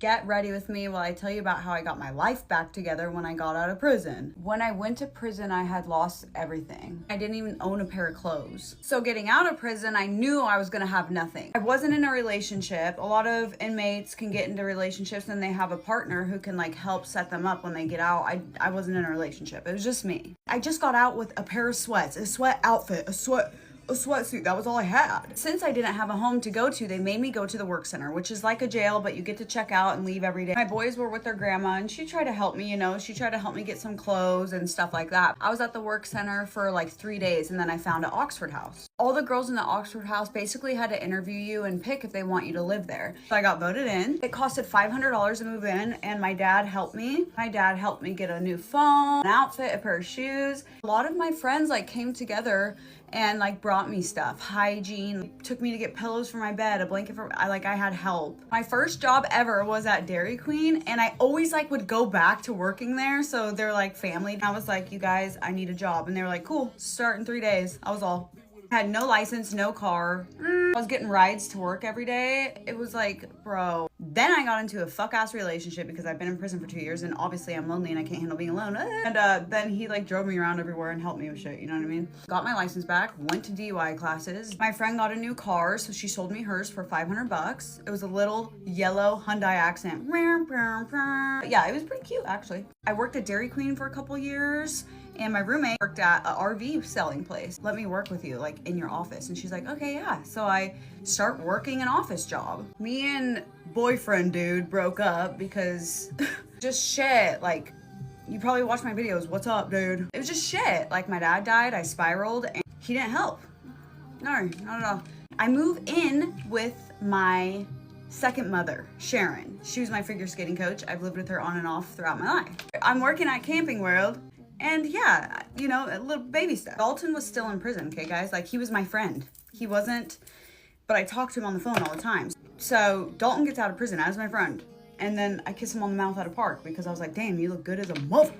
Get ready with me while I tell you about how I got my life back together when I got out of prison. When I went to prison, I had lost everything. I didn't even own a pair of clothes. So getting out of prison, I knew I was gonna have nothing. I wasn't in a relationship. A lot of inmates can get into relationships and they have a partner who can like help set them up when they get out. I wasn't in a relationship. It was just me. I just got out with a pair of sweats, a sweat outfit, a sweatsuit. That was all I had. Since I didn't have a home to go to, they made me go to the work center, which is like a jail, but you get to check out and leave every day. My boys were with their grandma and she tried to help me, she tried to help me get some clothes and stuff like that. I was at the work center for like 3 days and then I found an Oxford House. All the girls in the Oxford House basically had to interview you and pick if they want you to live there. So I got voted in. It costed $500 to move in and my dad helped me. My dad helped me get a new phone, an outfit, a pair of shoes. A lot of my friends like came together and like brought me stuff, hygiene, took me to get pillows for my bed, a blanket for, I had help. My first job ever was at Dairy Queen and I always like would go back to working there. So they're like family. I was like, you guys, I need a job. And they were like, cool, start in 3 days. I was all, had no license, no car. I was getting rides to work every day. It was like, bro. Then I got into a fuck ass relationship because I've been in prison for 2 years and obviously I'm lonely and I can't handle being alone. And then he like drove me around everywhere and helped me with shit, you know what I mean? Got my license back, went to DUI classes. My friend got a new car, so she sold me hers for $500. It was a little yellow Hyundai Accent. Yeah, it was pretty cute actually. I worked at Dairy Queen for a couple years. And my roommate worked at an RV selling place. Let me work with you, like in your office. And she's like, okay, yeah. So I start working an office job. Me and boyfriend dude broke up because just shit. Like, you probably watch my videos. What's up, dude? It was just shit. Like my dad died, I spiraled and he didn't help. No, not at all. I moved in with my second mother, Sharon. She was my figure skating coach. I've lived with her on and off throughout my life. I'm working at Camping World. And yeah, a little baby stuff. Dalton was still in prison, okay, guys? Like, he was my friend. He wasn't, but I talked to him on the phone all the time. So Dalton gets out of prison as my friend. And then I kiss him on the mouth at a park because I was like, damn, you look good as a mother.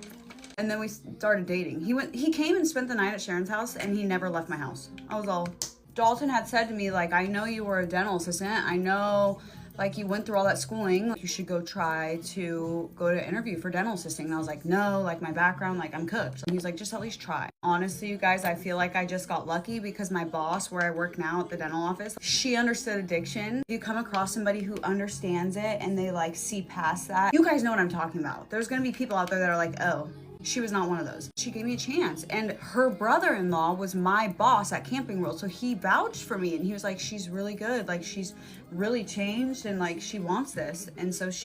And then we started dating. He came and spent the night at Sharon's house and he never left my house. I was all, Dalton had said to me, like, I know you were a dental assistant. I know, like, you went through all that schooling. You should go try to go to interview for dental assisting. And I was like, no, like my background, like I'm cooked. And he's like, just at least try. Honestly, you guys, I feel like I just got lucky because my boss, where I work now at the dental office, she understood addiction. If you come across somebody who understands it and they like see past that, you guys know what I'm talking about. There's gonna be people out there that are like, oh, she was not one of those. She gave me a chance. And her brother-in-law was my boss at Camping World. So he vouched for me and he was like, she's really good. Like she's really changed and like she wants this. And so